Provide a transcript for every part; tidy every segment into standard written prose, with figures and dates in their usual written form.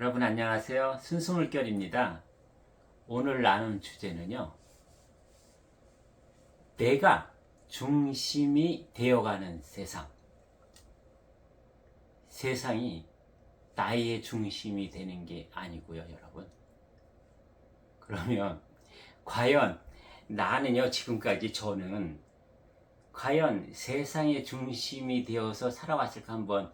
여러분 안녕하세요. 순수물결입니다. 오늘 나눈 주제는요. 내가 중심이 되어가는 세상. 세상이 나의 중심이 되는 게 아니고요, 여러분. 그러면 과연 나는요, 지금까지 저는 과연 세상의 중심이 되어서 살아왔을까 한번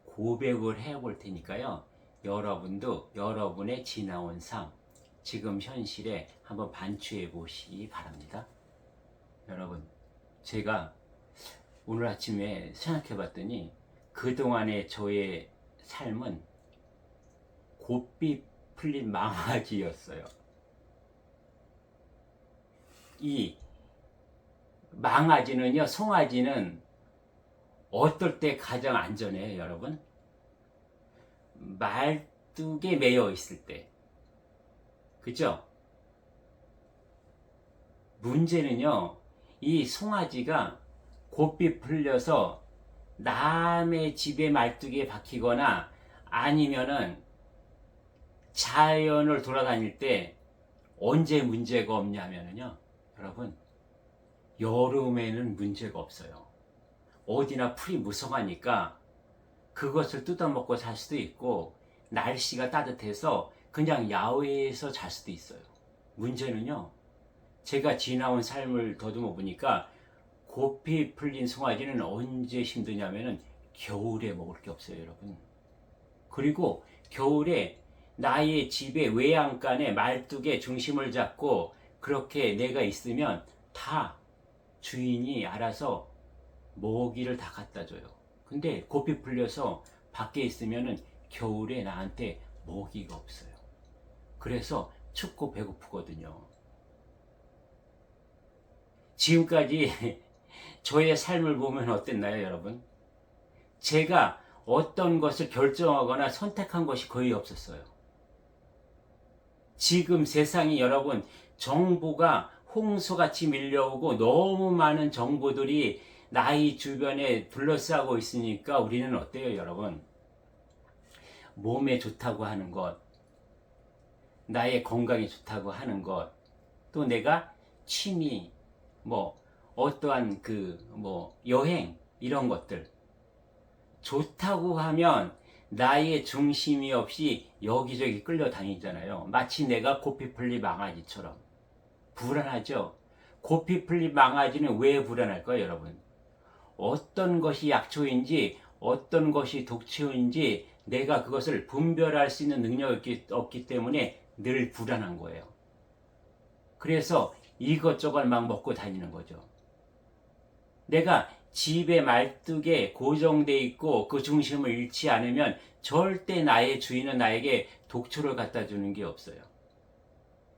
고백을 해볼 테니까요. 여러분도 여러분의 지나온 삶, 지금 현실에 한번 반추해 보시기 바랍니다. 여러분, 제가 오늘 아침에 생각해 봤더니 그동안의 저의 삶은 고삐 풀린 망아지였어요. 이 망아지는요, 송아지는 어떨 때 가장 안전해요, 여러분? 말뚝에 매여 있을 때. 그죠? 문제는요, 이 송아지가 고삐 풀려서 남의 집에 말뚝에 박히거나 아니면은 자연을 돌아다닐 때 언제 문제가 없냐면요, 여러분, 여름에는 문제가 없어요. 어디나 풀이 무성하니까 그것을 뜯어먹고 잘 수도 있고, 날씨가 따뜻해서 그냥 야외에서 잘 수도 있어요. 문제는요, 제가 지나온 삶을 더듬어 보니까 고삐 풀린 송아지는 언제 힘드냐면은 겨울에 먹을 게 없어요, 여러분. 그리고 겨울에 나의 집의 외양간에 말뚝에 중심을 잡고 그렇게 내가 있으면 다 주인이 알아서 먹이를 다 갖다 줘요. 근데 고삐 풀려서 밖에 있으면은 겨울에 나한테 먹이가 없어요. 그래서 춥고 배고프거든요. 지금까지 저의 삶을 보면 어땠나요, 여러분? 제가 어떤 것을 결정하거나 선택한 것이 거의 없었어요. 지금 세상이 여러분, 정보가 홍수같이 밀려오고 너무 많은 정보들이 나의 주변에 둘러싸고 있으니까 우리는 어때요, 여러분? 몸에 좋다고 하는 것, 나의 건강에 좋다고 하는 것, 또 내가 취미, 어떠한 여행, 이런 것들. 좋다고 하면 나의 중심이 없이 여기저기 끌려다니잖아요. 마치 내가 고삐 풀린 망아지처럼. 불안하죠? 고삐 풀린 망아지는 왜 불안할까요, 여러분? 어떤 것이 약초인지 어떤 것이 독초인지 내가 그것을 분별할 수 있는 능력이 없기 때문에 늘 불안한 거예요. 그래서 이것저것 막 먹고 다니는 거죠. 내가 집의 말뚝에 고정돼 있고 그 중심을 잃지 않으면 절대 나의 주인은 나에게 독초를 갖다 주는 게 없어요.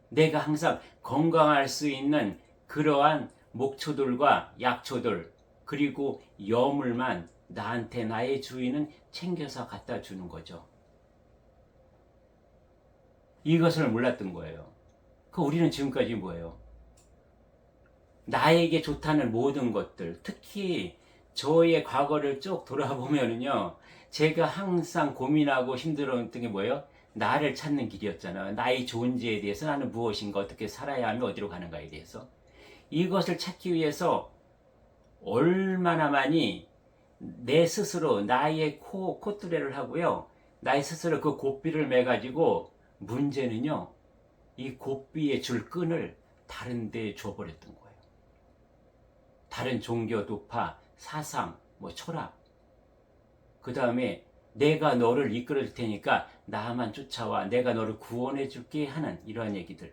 내가 항상 건강할 수 있는 그러한 목초들과 약초들, 그리고 여물만 나한테 나의 주인은 챙겨서 갖다 주는 거죠. 이것을 몰랐던 거예요. 우리는 지금까지 뭐예요? 나에게 좋다는 모든 것들, 특히 저의 과거를 쭉 돌아보면은요, 제가 항상 고민하고 힘들었던 게 뭐예요? 나를 찾는 길이었잖아요. 나의 존재에 대해서, 나는 무엇인가, 어떻게 살아야 하며 어디로 가는가에 대해서. 이것을 찾기 위해서 얼마나 많이 내 스스로 나의 콧뚜레를 하고요, 나의 스스로 그 고삐를 매가지고, 문제는요, 이 고삐의 줄 끈을 다른 데에 줘버렸던 거예요. 다른 종교, 도파, 사상, 철학. 그 다음에 내가 너를 이끌어 줄 테니까 나만 쫓아와, 내가 너를 구원해 줄게 하는 이러한 얘기들.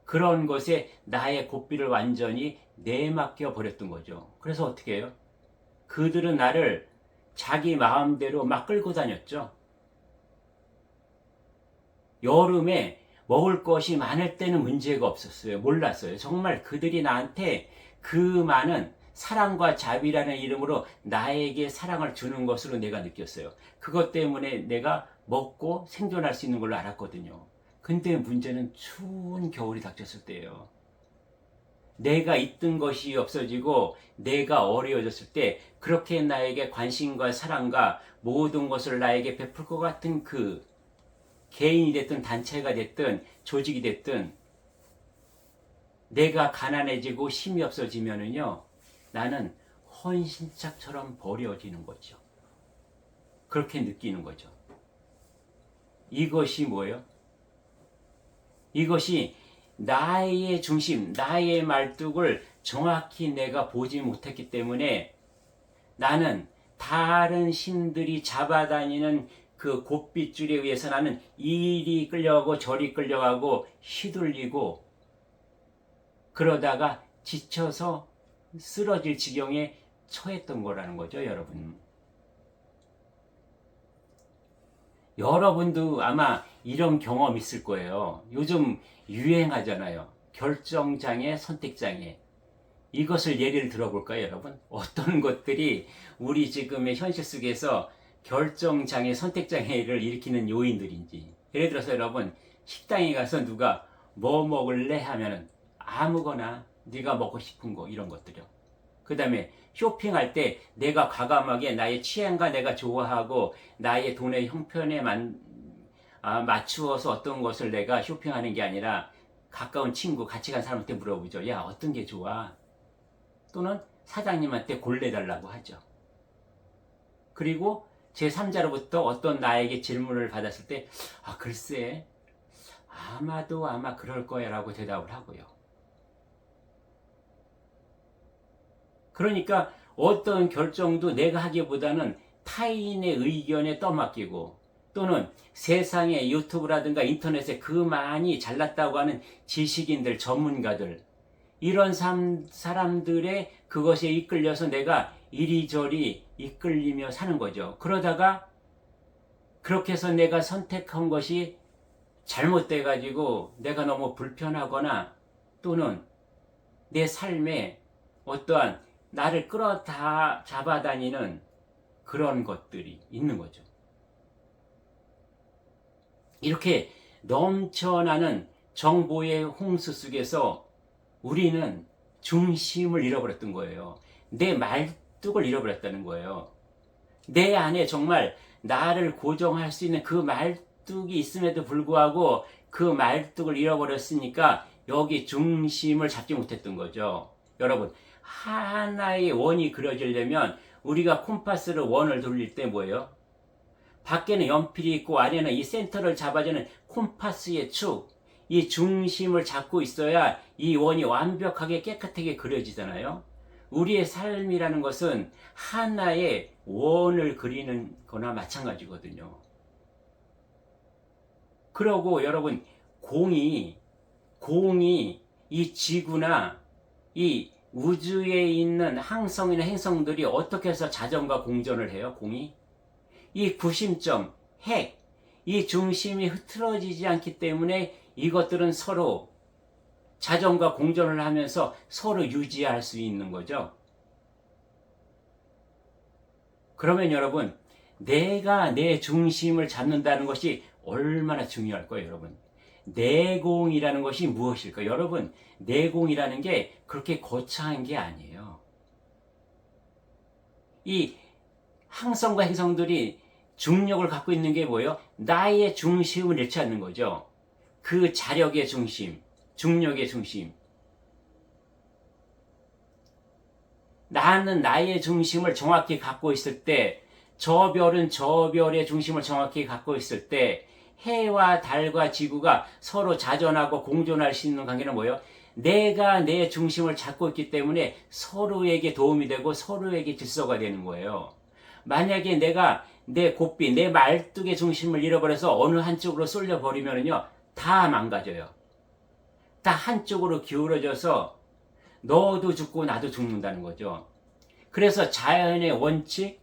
그런 것에 나의 고삐를 완전히 내맡겨 버렸던 거죠. 그래서 어떻게 해요? 그들은 나를 자기 마음대로 막 끌고 다녔죠. 여름에 먹을 것이 많을 때는 문제가 없었어요. 몰랐어요. 정말 그들이 나한테 그 많은 사랑과 자비라는 이름으로 나에게 사랑을 주는 것으로 내가 느꼈어요. 그것 때문에 내가 먹고 생존할 수 있는 걸로 알았거든요. 근데 문제는 추운 겨울이 닥쳤을 때예요. 내가 있던 것이 없어지고 내가 어려워졌을 때 그렇게 나에게 관심과 사랑과 모든 것을 나에게 베풀 것 같은 그 개인이 됐든 단체가 됐든 조직이 됐든 내가 가난해지고 힘이 없어지면은요, 나는 헌신짝처럼 버려지는 거죠. 그렇게 느끼는 거죠. 이것이 뭐예요? 이것이 나의 중심, 나의 말뚝을 정확히 내가 보지 못했기 때문에 나는 다른 신들이 잡아다니는 그 곶빗줄에 의해서 나는 이리 끌려가고 저리 끌려가고 휘둘리고 그러다가 지쳐서 쓰러질 지경에 처했던 거라는 거죠, 여러분. 여러분도 아마 이런 경험 있을 거예요. 요즘 유행하잖아요. 결정장애, 선택장애. 이것을 예를 들어볼까요, 여러분? 어떤 것들이 우리 지금의 현실 속에서 결정장애, 선택장애를 일으키는 요인들인지. 예를 들어서 여러분, 식당에 가서 누가 뭐 먹을래 하면은 아무거나 네가 먹고 싶은 거 이런 것들이요. 그 다음에 쇼핑할 때 내가 과감하게 나의 취향과 내가 좋아하고 나의 돈의 형편에 맞추어서 어떤 것을 내가 쇼핑하는 게 아니라 가까운 친구, 같이 간 사람한테 물어보죠. 야, 어떤 게 좋아? 또는 사장님한테 골라달라고 하죠. 그리고 제3자로부터 어떤 나에게 질문을 받았을 때, 글쎄, 아마도 아마 그럴 거야 라고 대답을 하고요. 그러니까 어떤 결정도 내가 하기보다는 타인의 의견에 떠맡기고 또는 세상에 유튜브라든가 인터넷에 그 많이 잘났다고 하는 지식인들, 전문가들 이런 사람들의 그것에 이끌려서 내가 이리저리 이끌리며 사는 거죠. 그러다가 그렇게 해서 내가 선택한 것이 잘못돼 가지고 내가 너무 불편하거나 또는 내 삶에 어떠한 나를 끌어다 잡아다니는 그런 것들이 있는 거죠. 이렇게 넘쳐나는 정보의 홍수 속에서 우리는 중심을 잃어버렸던 거예요. 내 말뚝을 잃어버렸다는 거예요. 내 안에 정말 나를 고정할 수 있는 그 말뚝이 있음에도 불구하고 그 말뚝을 잃어버렸으니까 여기 중심을 잡지 못했던 거죠. 여러분, 하나의 원이 그려지려면 우리가 콤파스를 원을 돌릴 때 뭐예요? 밖에는 연필이 있고 안에는 이 센터를 잡아주는 콤파스의 축, 이 중심을 잡고 있어야 이 원이 완벽하게 깨끗하게 그려지잖아요. 우리의 삶이라는 것은 하나의 원을 그리는 거나 마찬가지거든요. 그러고 여러분, 공이 이 지구나 이 우주에 있는 항성이나 행성들이 어떻게 해서 자전과 공전을 해요? 공이? 이 구심점, 핵, 이 중심이 흐트러지지 않기 때문에 이것들은 서로 자전과 공전을 하면서 서로 유지할 수 있는 거죠. 그러면 여러분, 내가 내 중심을 잡는다는 것이 얼마나 중요할 거예요, 여러분. 내공이라는 것이 무엇일까요? 여러분, 내공이라는 게 그렇게 거창한 게 아니에요. 이 항성과 행성들이 중력을 갖고 있는 게 뭐예요? 나의 중심을 잃지 않는 거죠. 그 자력의 중심, 중력의 중심. 나는 나의 중심을 정확히 갖고 있을 때, 저 별은 저 별의 중심을 정확히 갖고 있을 때, 해와 달과 지구가 서로 자전하고 공존할 수 있는 관계는 뭐예요? 내가 내 중심을 잡고 있기 때문에 서로에게 도움이 되고 서로에게 질서가 되는 거예요. 만약에 내가 내 곱비, 내 말뚝의 중심을 잃어버려서 어느 한쪽으로 쏠려버리면요, 다 망가져요. 다 한쪽으로 기울어져서 너도 죽고 나도 죽는다는 거죠. 그래서 자연의 원칙,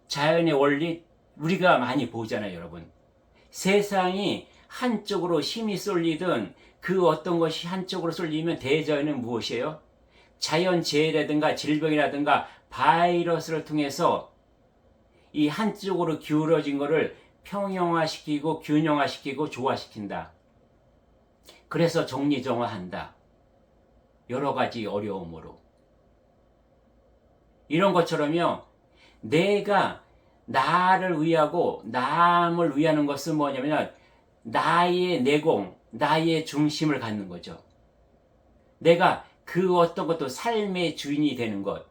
자연의 원리, 우리가 많이 보잖아요, 여러분. 세상이 한쪽으로 힘이 쏠리든 그 어떤 것이 한쪽으로 쏠리면 대자연은 무엇이에요? 자연재해라든가 질병이라든가 바이러스를 통해서 이 한쪽으로 기울어진 것을 평형화시키고 균형화시키고 조화시킨다. 그래서 정리정화한다. 여러 가지 어려움으로. 이런 것처럼요, 내가 나를 위하고 남을 위하는 것은 뭐냐면 나의 내공, 나의 중심을 갖는 거죠. 내가 그 어떤 것도 삶의 주인이 되는 것.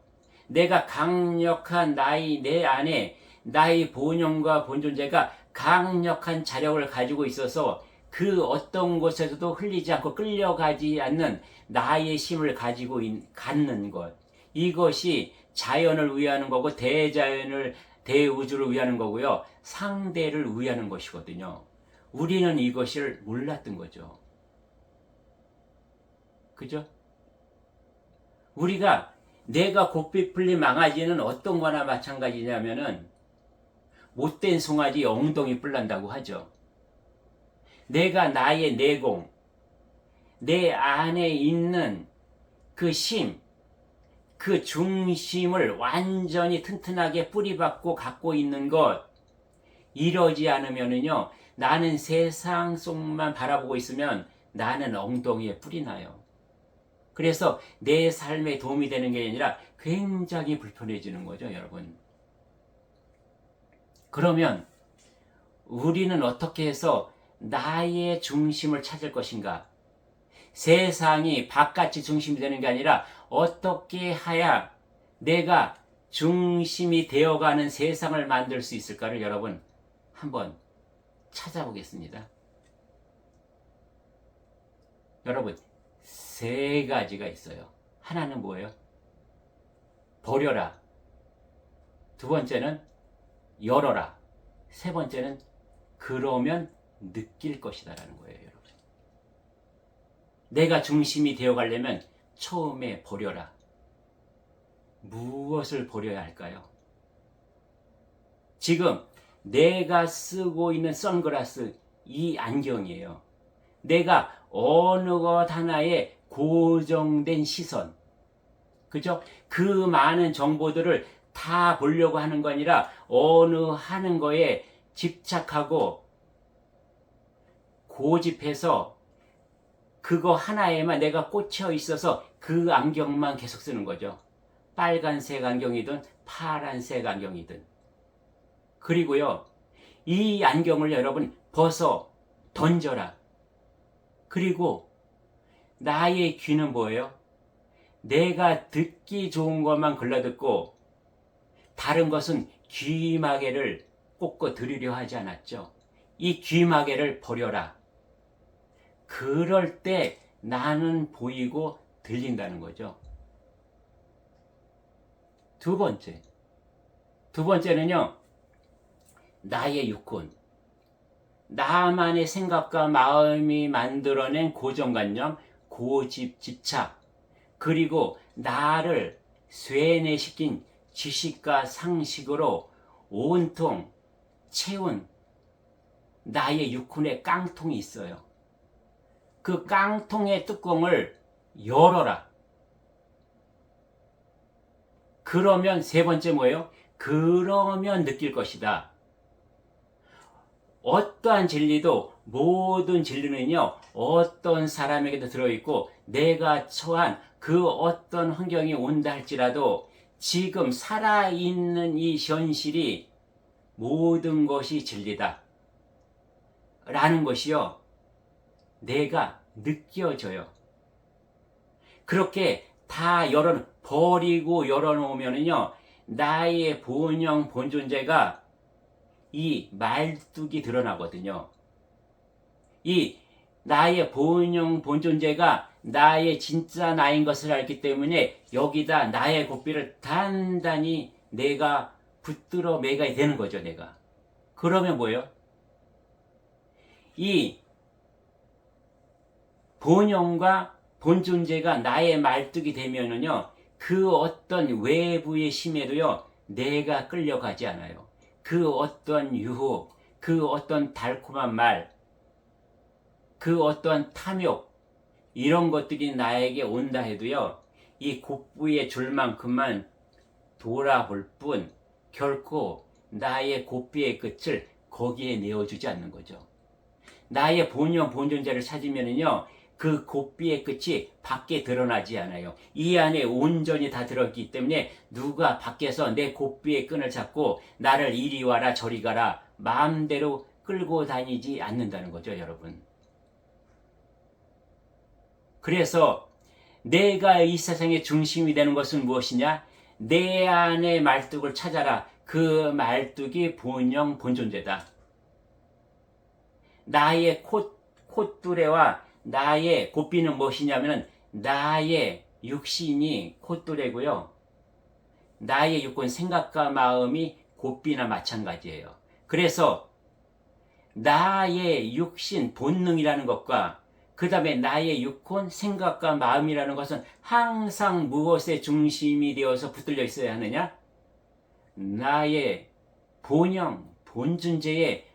내가 강력한 내 안에 나의 본영과 본존재가 강력한 자력을 가지고 있어서 그 어떤 곳에서도 흘리지 않고 끌려가지 않는 나의 힘을 가지고 갖는 것. 이것이 자연을 위하는 거고 대우주를 위하는 거고요. 상대를 위하는 것이거든요. 우리는 이것을 몰랐던 거죠. 그죠? 우리가 내가 곱비 풀린 망아지는 어떤 거나 마찬가지냐면은 못된 송아지 엉덩이 뿔난다고 하죠. 내가 나의 내공, 내 안에 있는 그 힘, 그 중심을 완전히 튼튼하게 뿌리박고 갖고 있는 것, 이러지 않으면은요, 나는 세상 속만 바라보고 있으면 나는 엉덩이에 뿔이 나요. 그래서 내 삶에 도움이 되는 게 아니라 굉장히 불편해지는 거죠, 여러분. 그러면 우리는 어떻게 해서 나의 중심을 찾을 것인가? 세상이 바깥이 중심이 되는 게 아니라 어떻게 해야 내가 중심이 되어가는 세상을 만들 수 있을까를 여러분 한번 찾아보겠습니다. 여러분, 세 가지가 있어요. 하나는 뭐예요? 버려라. 두 번째는 열어라. 세 번째는 그러면 느낄 것이다 라는 거예요, 여러분. 내가 중심이 되어 가려면 처음에 버려라. 무엇을 버려야 할까요? 지금 내가 쓰고 있는 선글라스, 이 안경이에요. 내가 어느 것 하나에 고정된 시선, 그죠? 그 많은 정보들을 다 보려고 하는 거 아니라 어느 하는 거에 집착하고 고집해서 그거 하나에만 내가 꽂혀 있어서 그 안경만 계속 쓰는 거죠. 빨간색 안경이든 파란색 안경이든. 그리고요, 이 안경을 여러분 벗어 던져라. 그리고 나의 귀는 뭐예요? 내가 듣기 좋은 것만 골라듣고 다른 것은 귀마개를 꽂고 들으려 하지 않았죠. 이 귀마개를 버려라. 그럴 때 나는 보이고 들린다는 거죠. 두 번째는요, 나의 육군. 나만의 생각과 마음이 만들어낸 고정관념, 고집, 집착, 그리고 나를 쇠뇌시킨 지식과 상식으로 온통 채운 나의 육군의 깡통이 있어요. 그 깡통의 뚜껑을 열어라. 그러면 세 번째 뭐예요? 그러면 느낄 것이다. 어떠한 진리도, 모든 진리는요, 어떤 사람에게도 들어있고 내가 처한 그 어떤 환경이 온다 할지라도 지금 살아있는 이 현실이 모든 것이 진리다 라는 것이요, 내가 느껴져요. 그렇게 다 버리고 열어놓으면요, 나의 본영, 본존재가 이 말뚝이 드러나거든요. 이 나의 본영, 본존재가 나의 진짜 나인 것을 알기 때문에 여기다 나의 고삐를 단단히 내가 붙들어 매가 되는 거죠, 내가. 그러면 뭐예요? 이 본영과 본존재가 나의 말뚝이 되면은요, 그 어떤 외부의 힘에도요, 내가 끌려가지 않아요. 그 어떤 유혹, 그 어떤 달콤한 말, 그 어떤 탐욕, 이런 것들이 나에게 온다 해도요, 이 곱부에 줄 만큼만 돌아볼 뿐 결코 나의 곱비의 끝을 거기에 내어주지 않는 거죠. 나의 본영, 본존재를 찾으면은요, 그 곱비의 끝이 밖에 드러나지 않아요. 이 안에 온전히 다 들어있기 때문에 누가 밖에서 내 곱비의 끈을 잡고 나를 이리 와라 저리 가라 마음대로 끌고 다니지 않는다는 거죠, 여러분. 그래서 내가 이 세상의 중심이 되는 것은 무엇이냐? 내 안의 말뚝을 찾아라. 그 말뚝이 본영 본존재다. 나의 콧뚜레와 나의 고삐는 무엇이냐면 나의 육신이 콧뚜레고요. 나의 육군 생각과 마음이 고삐나 마찬가지예요. 그래서 나의 육신 본능이라는 것과 그 다음에 나의 육혼 생각과 마음이라는 것은 항상 무엇의 중심이 되어서 붙들려 있어야 하느냐? 나의 본영, 본존재의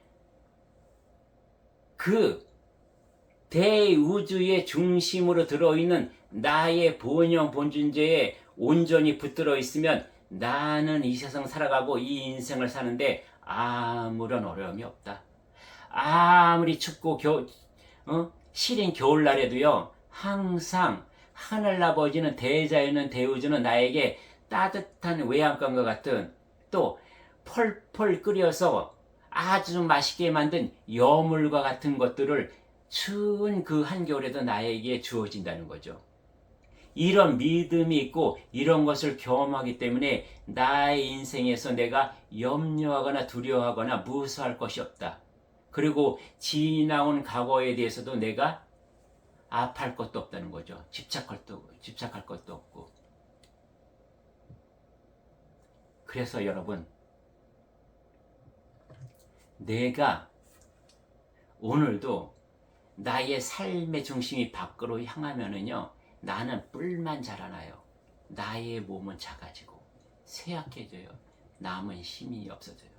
그 대우주의 중심으로 들어있는 나의 본영, 본존재에 온전히 붙들어 있으면 나는 이 세상 살아가고 이 인생을 사는데 아무런 어려움이 없다. 아무리 춥고 시린 겨울날에도요, 항상 하늘아버지는 대자연은 대우주는 나에게 따뜻한 외양간과 같은 또 펄펄 끓여서 아주 맛있게 만든 여물과 같은 것들을 추운 그 한겨울에도 나에게 주어진다는 거죠. 이런 믿음이 있고 이런 것을 경험하기 때문에 나의 인생에서 내가 염려하거나 두려워하거나 무서워할 것이 없다. 그리고 지나온 과거에 대해서도 내가 아파할 것도 없다는 거죠. 집착할 것도 없고. 그래서 여러분, 내가 오늘도 나의 삶의 중심이 밖으로 향하면은요, 나는 뿔만 자라나요. 나의 몸은 작아지고 쇠약해져요. 남은 힘이 없어져요.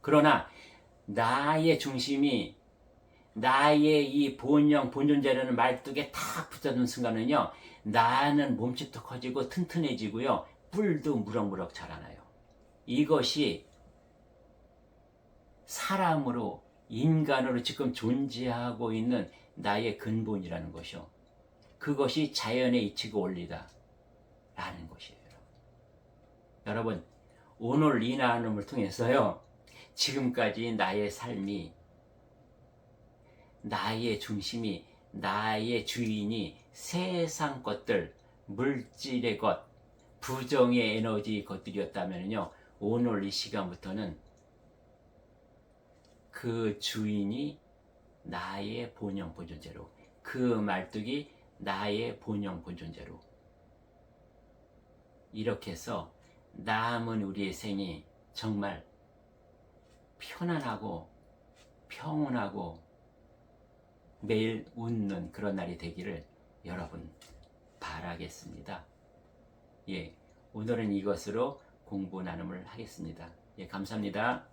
그러나 나의 중심이 나의 이 본영, 본존재라는 말뚝에 탁 붙어든 순간은요, 나는 몸집도 커지고 튼튼해지고요, 뿔도 무럭무럭 자라나요. 이것이 사람으로, 인간으로 지금 존재하고 있는 나의 근본이라는 것이요. 그것이 자연의 이치고 원리다 라는 것이에요. 여러분, 오늘 이 나눔을 통해서요, 지금까지 나의 삶이, 나의 중심이, 나의 주인이 세상 것들, 물질의 것, 부정의 에너지 것들이었다면요, 오늘 이 시간부터는 그 주인이 나의 본영 본존재로, 그 말뚝이 나의 본영 본존재로, 이렇게 해서 남은 우리의 생이 정말 편안하고 평온하고 매일 웃는 그런 날이 되기를 여러분 바라겠습니다. 예, 오늘은 이것으로 공부 나눔을 하겠습니다. 예, 감사합니다.